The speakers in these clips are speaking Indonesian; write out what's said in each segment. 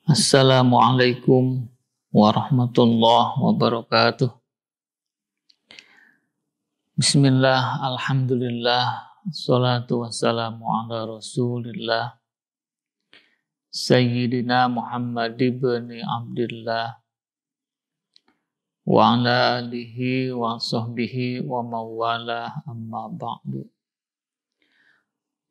Assalamualaikum warahmatullahi wabarakatuh. Bismillah, alhamdulillah, assalatu wassalamu ala rasulillah Sayyidina Muhammad ibn Abdillah wa ala alihi wa sahbihi wa mawalah, amma ba'du.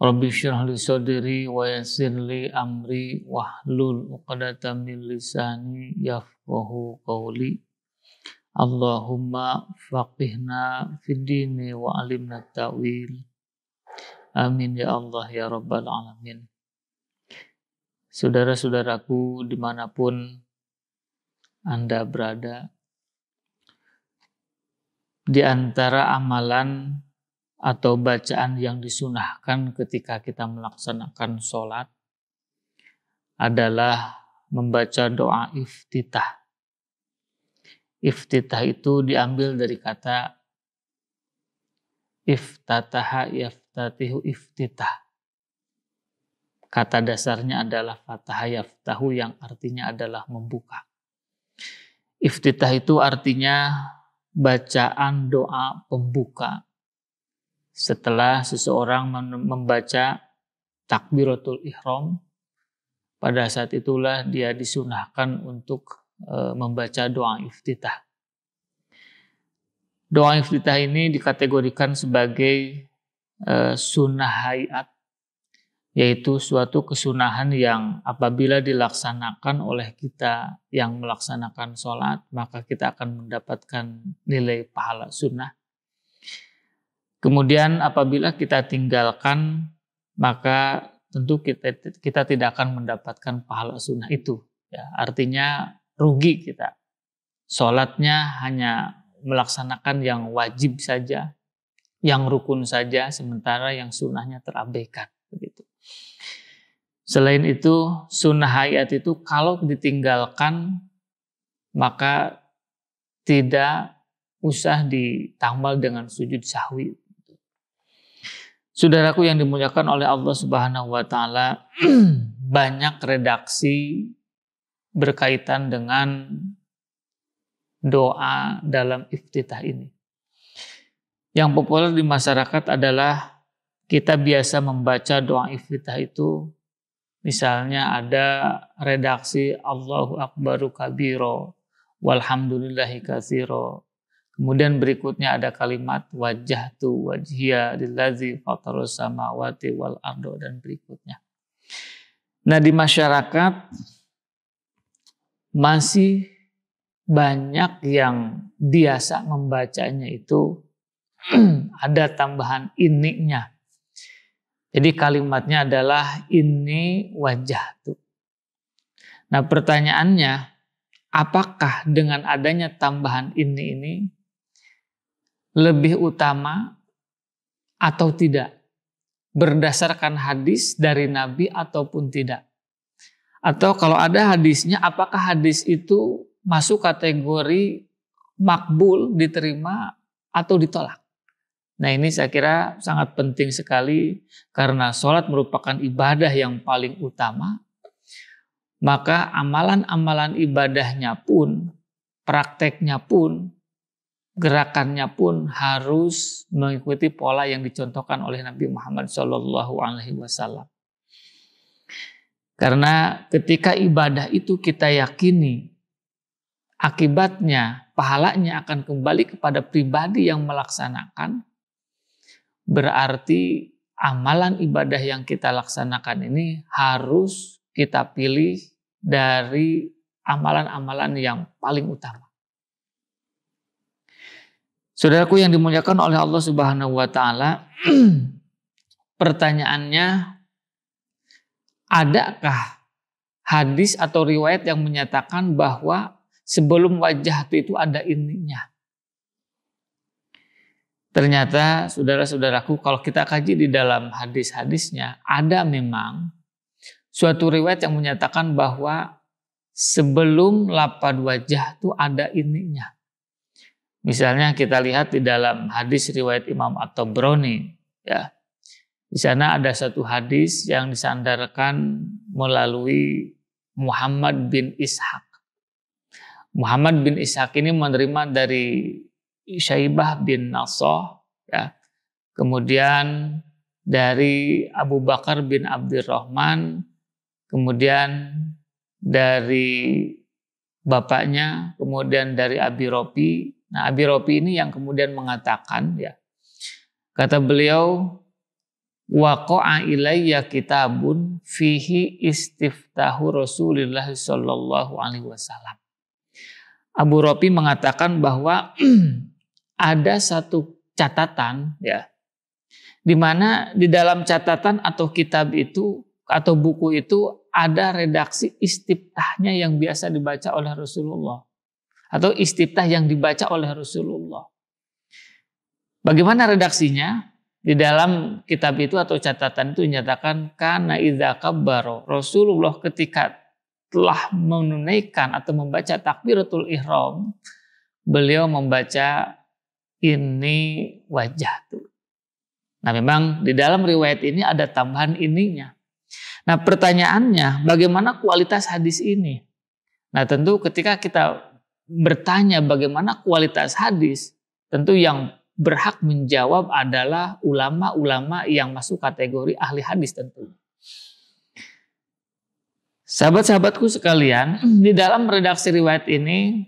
Rabbi syrah li sadri wa yassir li amri wahlul 'uqdatam min lisani yafqahu qawli. Allahumma faqihna fid dini wa alimna ta'wil. Amin ya Allah ya rabbal alamin. Saudara-saudaraku dimanapun Anda berada, di antara amalan atau bacaan yang disunahkan ketika kita melaksanakan sholat adalah membaca doa iftitah. Iftitah itu diambil dari kata iftataha yaftatihu iftitah. Kata dasarnya adalah fataha yaftahu yang artinya adalah membuka. Iftitah itu artinya bacaan doa pembuka. Setelah seseorang membaca takbiratul ihram, pada saat itulah dia disunahkan untuk membaca doa iftitah. Doa iftitah ini dikategorikan sebagai sunnah hayat, yaitu suatu kesunahan yang apabila dilaksanakan oleh kita yang melaksanakan sholat, maka kita akan mendapatkan nilai pahala sunnah. Kemudian apabila kita tinggalkan, maka tentu kita tidak akan mendapatkan pahala sunnah itu. Ya, artinya rugi kita. Sholatnya hanya melaksanakan yang wajib saja, yang rukun saja, sementara yang sunnahnya terabaikan. Begitu. Selain itu, sunnah hayat itu kalau ditinggalkan, maka tidak usah ditambal dengan sujud sahwi. Saudaraku yang dimuliakan oleh Allah Subhanahu wa taala, banyak redaksi berkaitan dengan doa dalam iftitah ini. Yang populer di masyarakat adalah kita biasa membaca doa iftitah itu, misalnya ada redaksi Allahu akbaru kabiro walhamdulillahi katsiro. Kemudian berikutnya ada kalimat wajjahtu wajhiya lillazi fatarus samawati wal ardo dan berikutnya. Nah, di masyarakat masih banyak yang biasa membacanya itu ada tambahan ininya. Jadi kalimatnya adalah ini wajjahtu. Nah, pertanyaannya, apakah dengan adanya tambahan ini lebih utama atau tidak? Berdasarkan hadis dari Nabi ataupun tidak? Atau kalau ada hadisnya, apakah hadis itu masuk kategori makbul, diterima atau ditolak? Nah, ini saya kira sangat penting sekali karena sholat merupakan ibadah yang paling utama. Maka amalan-amalan ibadahnya pun, prakteknya pun, gerakannya pun harus mengikuti pola yang dicontohkan oleh Nabi Muhammad SAW. Karena ketika ibadah itu kita yakini, akibatnya, pahalanya akan kembali kepada pribadi yang melaksanakan, berarti amalan ibadah yang kita laksanakan ini harus kita pilih dari amalan-amalan yang paling utama. Saudaraku yang dimuliakan oleh Allah Subhanahu wa taala, pertanyaannya, adakah hadis atau riwayat yang menyatakan bahwa sebelum wajah itu ada ininya? Ternyata saudara-saudaraku, kalau kita kaji di dalam hadis-hadisnya, ada memang suatu riwayat yang menyatakan bahwa sebelum lapad wajah itu ada ininya. Misalnya kita lihat di dalam hadis riwayat Imam At-Tabrani, ya. Di sana ada satu hadis yang disandarkan melalui Muhammad bin Ishaq. Muhammad bin Ishaq ini menerima dari Syaibah bin Nasr, ya. Kemudian dari Abu Bakar bin Abdurrahman, kemudian dari bapaknya, kemudian dari Abi Rofi. Nah, Abi Rofi ini yang kemudian mengatakan, ya, kata beliau, waqa'a ilayya kitabun fihi istiftahu Rasulullah sallallahu alaihi wasallam. Abu Rofi mengatakan bahwa ada satu catatan, ya, di mana di dalam catatan atau kitab itu atau buku itu ada redaksi istiftahnya yang biasa dibaca oleh Rasulullah atau istiftah yang dibaca oleh Rasulullah. Bagaimana redaksinya? Di dalam kitab itu atau catatan itu dinyatakan kana idza kabbara, Rasulullah ketika telah menunaikan atau membaca takbiratul ihram, beliau membaca ini wajah tuh. Nah, memang di dalam riwayat ini ada tambahan ininya. Nah, pertanyaannya, bagaimana kualitas hadis ini? Nah, tentu ketika kita bertanya bagaimana kualitas hadis, tentu yang berhak menjawab adalah ulama-ulama yang masuk kategori ahli hadis tentu. Sahabat-sahabatku sekalian, di dalam redaksi riwayat ini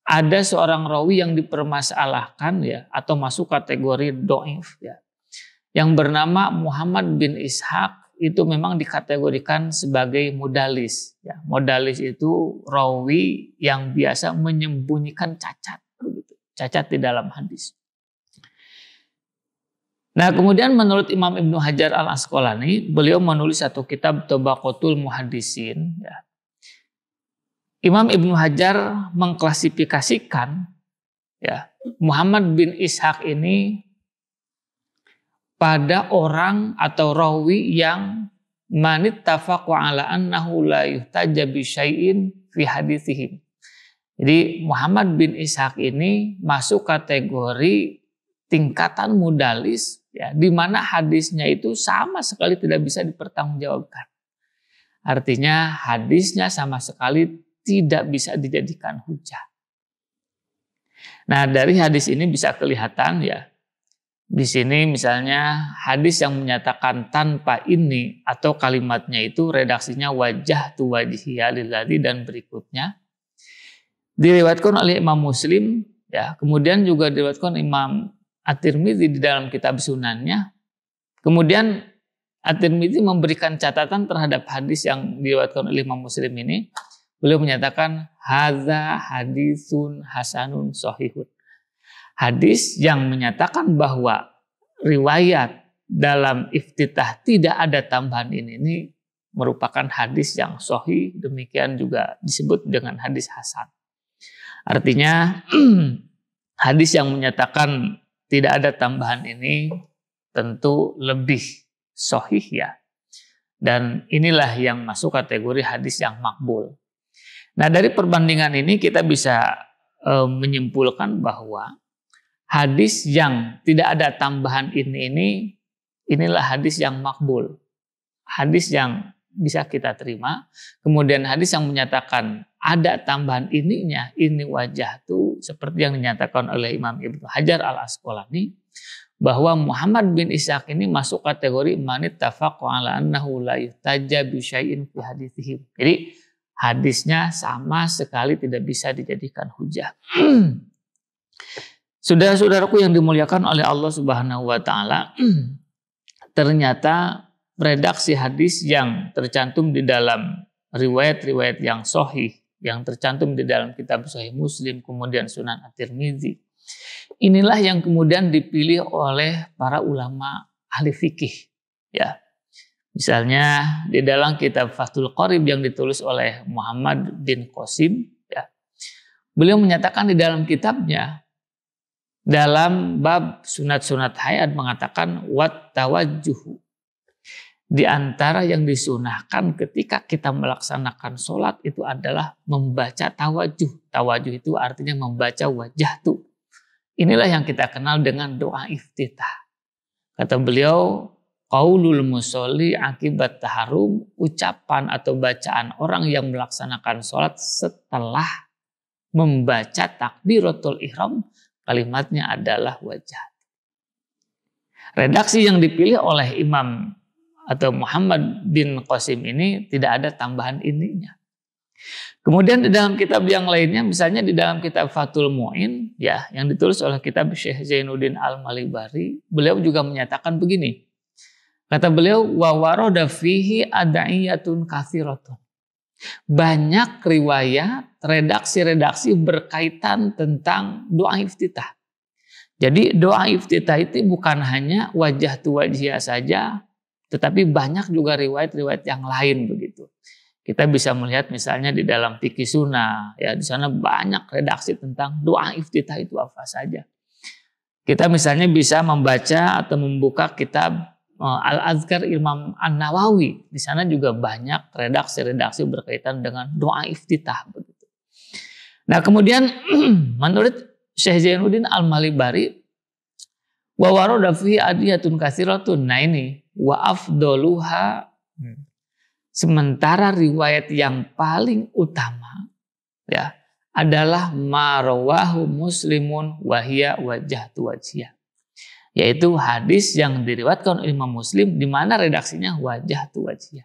ada seorang rawi yang dipermasalahkan, ya, atau masuk kategori dhaif, ya, yang bernama Muhammad bin Ishaq. Itu memang dikategorikan sebagai mudalis, ya. Mudalis itu rawi yang biasa menyembunyikan cacat, begitu, cacat di dalam hadis. Nah, kemudian menurut Imam Ibnu Hajar al-Asqalani, beliau menulis satu kitab Tabaqatul Muhaddisin, ya. Imam Ibnu Hajar mengklasifikasikan, ya, Muhammad bin Ishaq ini pada orang atau rawi yang manittafaqu ala annahu la yuhtajja bi syai'in fi haditsihim. Jadi Muhammad bin Ishaq ini masuk kategori tingkatan mudalis, ya, di mana hadisnya itu sama sekali tidak bisa dipertanggungjawabkan. Artinya hadisnya sama sekali tidak bisa dijadikan hujah. Nah, dari hadis ini bisa kelihatan, ya, di sini misalnya hadis yang menyatakan tanpa ini atau kalimatnya itu redaksinya wajah tu wajhiya lilladzi dan berikutnya diriwayatkan oleh Imam Muslim, ya, kemudian juga diriwayatkan Imam At-Tirmidzi di dalam kitab sunannya. Kemudian At-Tirmidzi memberikan catatan terhadap hadis yang diriwayatkan oleh Imam Muslim ini. Beliau menyatakan hadza hadisun hasanun shahihun. Hadis yang menyatakan bahwa riwayat dalam iftitah tidak ada tambahan ini merupakan hadis yang sahih, demikian juga disebut dengan hadis hasan. Artinya hadis yang menyatakan tidak ada tambahan ini tentu lebih sahih, ya. Dan inilah yang masuk kategori hadis yang makbul. Nah, dari perbandingan ini kita bisa menyimpulkan bahwa hadis yang tidak ada tambahan inilah hadis yang makbul. Hadis yang bisa kita terima. Kemudian hadis yang menyatakan ada tambahan ininya, ini wajah tuh, seperti yang dinyatakan oleh Imam Ibnu Hajar al-Asqalani, bahwa Muhammad bin Ishaq ini masuk kategori manittafaqu ala annahu la yuhtajja bi syai'in fi haditsihim. Jadi hadisnya sama sekali tidak bisa dijadikan hujah. Saudara-saudaraku yang dimuliakan oleh Allah Subhanahu wa taala, ternyata redaksi hadis yang tercantum di dalam riwayat-riwayat yang sahih, yang tercantum di dalam kitab Sahih Muslim, kemudian Sunan At-Tirmidzi, inilah yang kemudian dipilih oleh para ulama ahli fikih, ya. Misalnya di dalam kitab Fathul Qorib yang ditulis oleh Muhammad bin Qasim, ya, beliau menyatakan di dalam kitabnya dalam bab sunat-sunat hayat mengatakan wat tawajjuhu, di antara yang disunahkan ketika kita melaksanakan sholat itu adalah membaca tawajuh. Tawajuh itu artinya membaca wajah tuh. Inilah yang kita kenal dengan doa iftitah. Kata beliau, qaulul musolli akibat taharum, ucapan atau bacaan orang yang melaksanakan sholat setelah membaca takbiratul ihram, kalimatnya adalah wajah. Redaksi yang dipilih oleh Imam atau Muhammad bin Qasim ini tidak ada tambahan ininya. Kemudian di dalam kitab yang lainnya, misalnya di dalam kitab Fathul Mu'in, ya, yang ditulis oleh kitab Syekh Zainuddin Al-Malibari, beliau juga menyatakan begini. Kata beliau, wa warada fihi ad'iyatun katsiratun. Banyak riwayat, redaksi-redaksi berkaitan tentang doa iftitah. Jadi doa iftitah itu bukan hanya wajah tu wajhiyah saja, tetapi banyak juga riwayat-riwayat yang lain begitu. Kita bisa melihat misalnya di dalam fikih sunnah, ya di sana banyak redaksi tentang doa iftitah itu apa saja. Kita misalnya bisa membaca atau membuka kitab Al-Azkar Imam An-Nawawi. Di sana juga banyak redaksi-redaksi berkaitan dengan doa iftitah begitu. Nah, kemudian menurut Syekh Zainuddin Al-Malibari, wa warada fihi adiyatun katsiratun. Nah ini wa afdoluha, sementara riwayat yang paling utama ya adalah ma rawahu Muslimun wa hiya wajhatu wajhiyah. Yaitu hadis yang diriwayatkan oleh Imam Muslim di mana redaksinya wajhatu wajhiyah.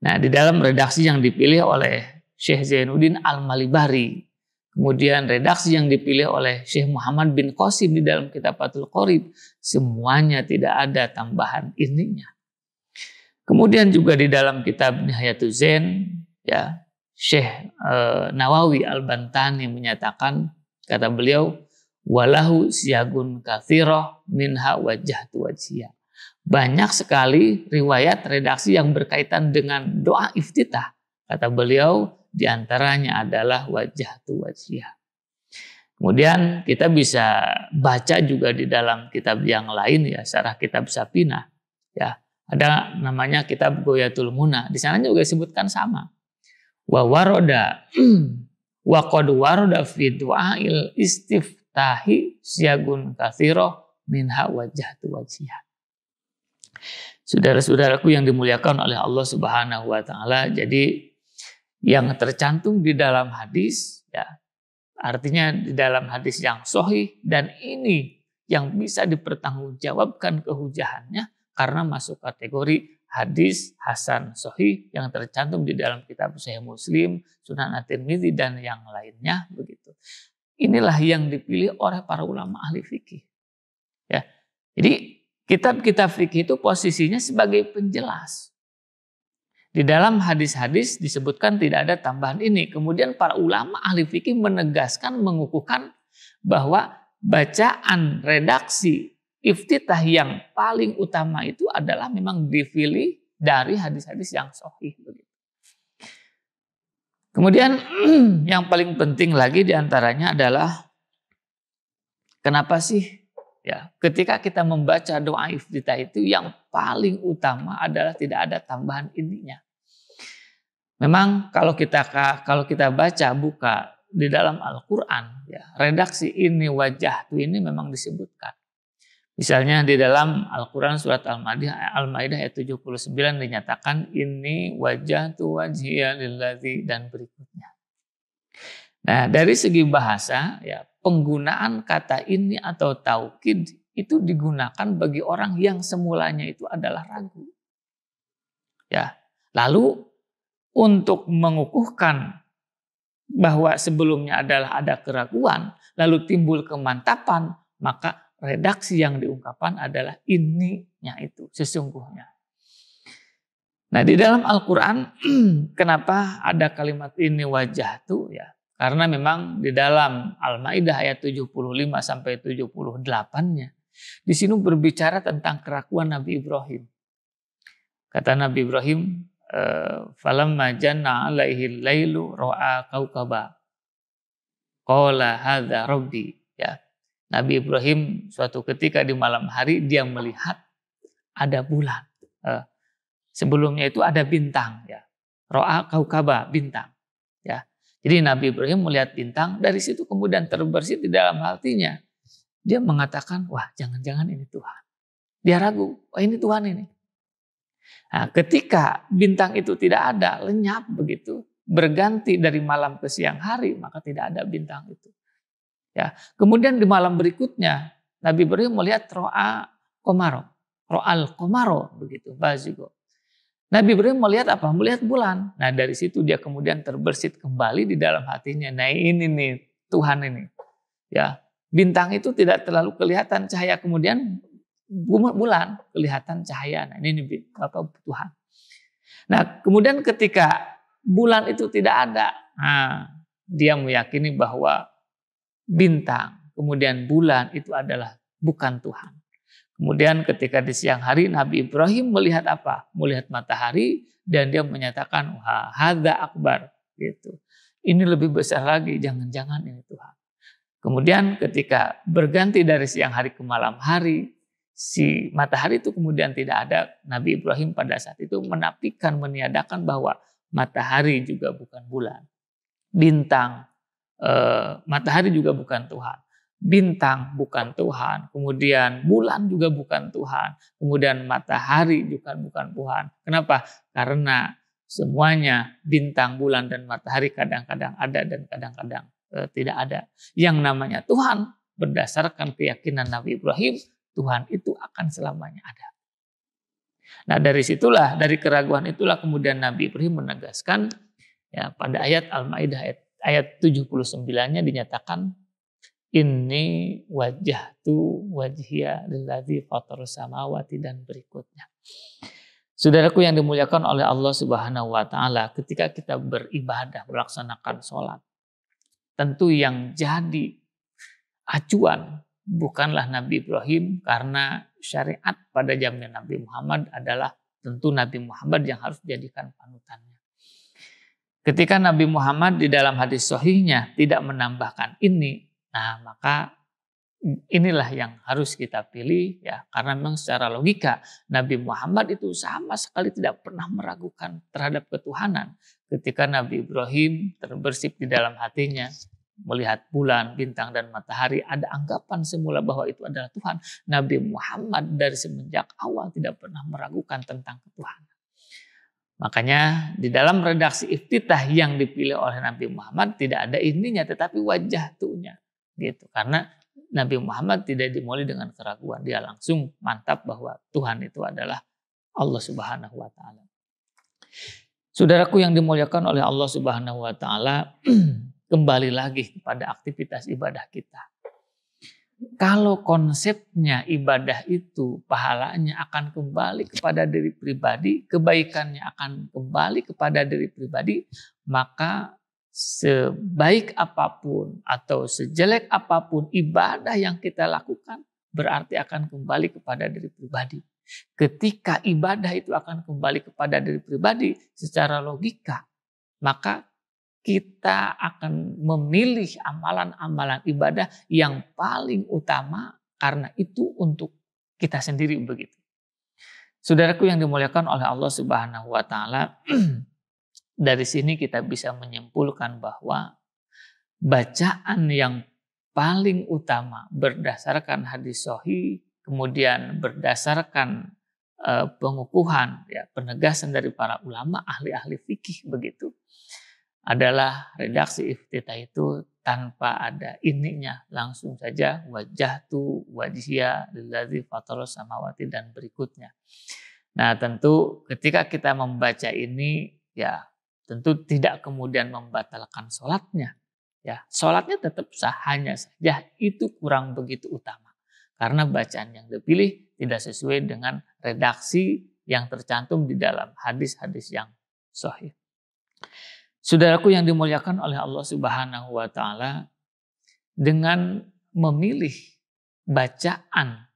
Nah, di dalam redaksi yang dipilih oleh Syekh Zainuddin Al-Malibari, kemudian redaksi yang dipilih oleh Syekh Muhammad bin Qasim di dalam kitab Fathul Qorib, semuanya tidak ada tambahan ininya. Kemudian juga di dalam kitab Nihayatul Zain, ya, Syekh Nawawi Al-Bantani menyatakan, kata beliau, walahu siyagun katsirah minha wajhatu wajhiyah. Banyak sekali riwayat redaksi yang berkaitan dengan doa iftitah. Kata beliau, di antaranya adalah wajhatu wajhiyah. Kemudian kita bisa baca juga di dalam kitab yang lain, ya, syarah kitab Safinah, ya. Ada namanya kitab Ghoyatul Munah. Di sana juga disebutkan sama. Wa waroda wa qad waroda fi du'ail istiftahi siyagun katsirah minha wajhatu wajhiyah. Saudara-saudaraku yang dimuliakan oleh Allah Subhanahu wa taala, jadi yang tercantum di dalam hadis, ya, artinya di dalam hadis yang sahih, dan ini yang bisa dipertanggungjawabkan kehujahannya karena masuk kategori hadis hasan sahih yang tercantum di dalam kitab Sahih Muslim, Sunan At-Tirmidzi dan yang lainnya begitu. Inilah yang dipilih oleh para ulama ahli fikih. Ya. Jadi kitab-kitab fikih itu posisinya sebagai penjelas. Di dalam hadis-hadis disebutkan tidak ada tambahan ini. Kemudian para ulama ahli fikih menegaskan, mengukuhkan bahwa bacaan redaksi iftitah yang paling utama itu adalah memang dipilih dari hadis-hadis yang sahih begitu. Kemudian yang paling penting lagi diantaranya adalah kenapa sih, ya, ketika kita membaca doa iftitah itu yang paling utama adalah tidak ada tambahan ininya. Memang kalau kita baca buka di dalam Al-Quran, ya, redaksi ini wajhatu ini memang disebutkan. Misalnya di dalam Al-Quran surat Al-Maidah ayat 79 dinyatakan ini wajhatu wajhiya lillazi dan berikutnya. Nah, dari segi bahasa, ya, penggunaan kata ini atau taukid itu digunakan bagi orang yang semulanya itu adalah ragu. Ya, lalu untuk mengukuhkan bahwa sebelumnya adalah ada keraguan, lalu timbul kemantapan, maka redaksi yang diungkapkan adalah ininya itu sesungguhnya. Nah, di dalam Al-Quran kenapa ada kalimat ini wajhatu, ya? Karena memang di dalam Al-Maidah ayat 75 sampai 78-nya di sini berbicara tentang keraguan Nabi Ibrahim. Kata Nabi Ibrahim, falamma janna alaihi lailu ra'a kaukaba qala hadza rabbi, ya. Nabi Ibrahim suatu ketika di malam hari dia melihat ada bulan. Sebelumnya itu ada bintang, ya. Ra'a kaukaba, bintang, ya. Jadi Nabi Ibrahim melihat bintang, dari situ kemudian terbersit di dalam hatinya. Dia mengatakan, wah, jangan-jangan ini Tuhan. Dia ragu, wah, ini Tuhan ini. Nah, ketika bintang itu tidak ada, lenyap begitu, berganti dari malam ke siang hari, maka tidak ada bintang itu. Ya, kemudian di malam berikutnya Nabi Ibrahim melihat ro'al komaro begitu, bazigo. Nabi Ibrahim melihat apa? Melihat bulan. Nah, dari situ dia kemudian terbersit kembali di dalam hatinya. Nah, ini nih Tuhan ini. Ya, bintang itu tidak terlalu kelihatan cahaya, kemudian bulan kelihatan cahaya. Nah, ini Bapak Tuhan. Nah, kemudian ketika bulan itu tidak ada, nah, dia meyakini bahwa bintang, kemudian bulan itu adalah bukan Tuhan. Kemudian ketika di siang hari Nabi Ibrahim melihat apa? Melihat matahari dan dia menyatakan, wah, hadza akbar gitu. Ini lebih besar lagi, jangan-jangan ini Tuhan. Kemudian ketika berganti dari siang hari ke malam hari, si matahari itu kemudian tidak ada. Nabi Ibrahim pada saat itu menafikan, meniadakan bahwa matahari juga bukan bulan. Bintang, matahari juga bukan Tuhan. Bintang bukan Tuhan, kemudian bulan juga bukan Tuhan, kemudian matahari juga bukan Tuhan. Kenapa? Karena semuanya bintang, bulan, dan matahari kadang-kadang ada dan kadang-kadang tidak ada. Yang namanya Tuhan berdasarkan keyakinan Nabi Ibrahim, Tuhan itu akan selamanya ada. Nah, dari situlah, dari keraguan itulah kemudian Nabi Ibrahim menegaskan, ya, pada ayat Al-Maidah ayat 79-nya dinyatakan, ini wajjahtu wajhiya lillazi fatarus samawati, dan berikutnya. Saudaraku yang dimuliakan oleh Allah Subhanahu wa taala, ketika kita beribadah, melaksanakan sholat, tentu yang jadi acuan bukanlah Nabi Ibrahim, karena syariat pada zaman Nabi Muhammad adalah tentu Nabi Muhammad yang harus dijadikan panutannya. Ketika Nabi Muhammad di dalam hadis sahihnya tidak menambahkan ini, nah maka inilah yang harus kita pilih, ya, karena memang secara logika Nabi Muhammad itu sama sekali tidak pernah meragukan terhadap ketuhanan. Ketika Nabi Ibrahim terbersih di dalam hatinya melihat bulan, bintang, dan matahari, ada anggapan semula bahwa itu adalah Tuhan. Nabi Muhammad dari semenjak awal tidak pernah meragukan tentang ketuhanan. Makanya di dalam redaksi iftitah yang dipilih oleh Nabi Muhammad tidak ada ininya, tetapi wajah tuhnya. Gitu. Karena Nabi Muhammad tidak dimulai dengan keraguan, dia langsung mantap bahwa Tuhan itu adalah Allah Subhanahu wa taala. Saudaraku yang dimuliakan oleh Allah Subhanahu wa taala, kembali lagi kepada aktivitas ibadah kita. Kalau konsepnya ibadah itu pahalanya akan kembali kepada diri pribadi, kebaikannya akan kembali kepada diri pribadi, maka sebaik apapun atau sejelek apapun ibadah yang kita lakukan berarti akan kembali kepada diri pribadi. Ketika ibadah itu akan kembali kepada diri pribadi secara logika, maka kita akan memilih amalan-amalan ibadah yang paling utama karena itu untuk kita sendiri begitu. Saudaraku yang dimuliakan oleh Allah Subhanahu wa taala, dari sini kita bisa menyimpulkan bahwa bacaan yang paling utama berdasarkan hadis sahih, kemudian berdasarkan pengukuhan, ya, penegasan dari para ulama ahli-ahli fikih begitu, adalah redaksi iftitah itu tanpa ada ininya, langsung saja wajjahtu wajhiya lillazi fatarus samawati, dan berikutnya. Nah, tentu ketika kita membaca ini, ya tentu tidak kemudian membatalkan sholatnya. Ya, sholatnya tetap sah, hanya saja itu kurang begitu utama. Karena bacaan yang dipilih tidak sesuai dengan redaksi yang tercantum di dalam hadis-hadis yang sahih. Saudaraku yang dimuliakan oleh Allah Subhanahu wa taala, dengan memilih bacaan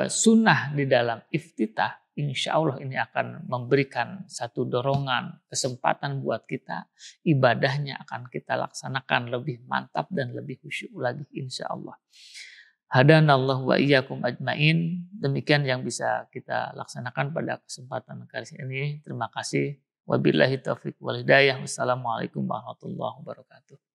sunnah di dalam iftitah, insya Allah ini akan memberikan satu dorongan, kesempatan buat kita, ibadahnya akan kita laksanakan lebih mantap dan lebih khusyuk lagi insya Allah. Hadanallahu wa iyyakum ajmain. Demikian yang bisa kita laksanakan pada kesempatan kali ini. Terima kasih. Wabillahi taufiq wal hidayah. Wassalamualaikum warahmatullahi wabarakatuh.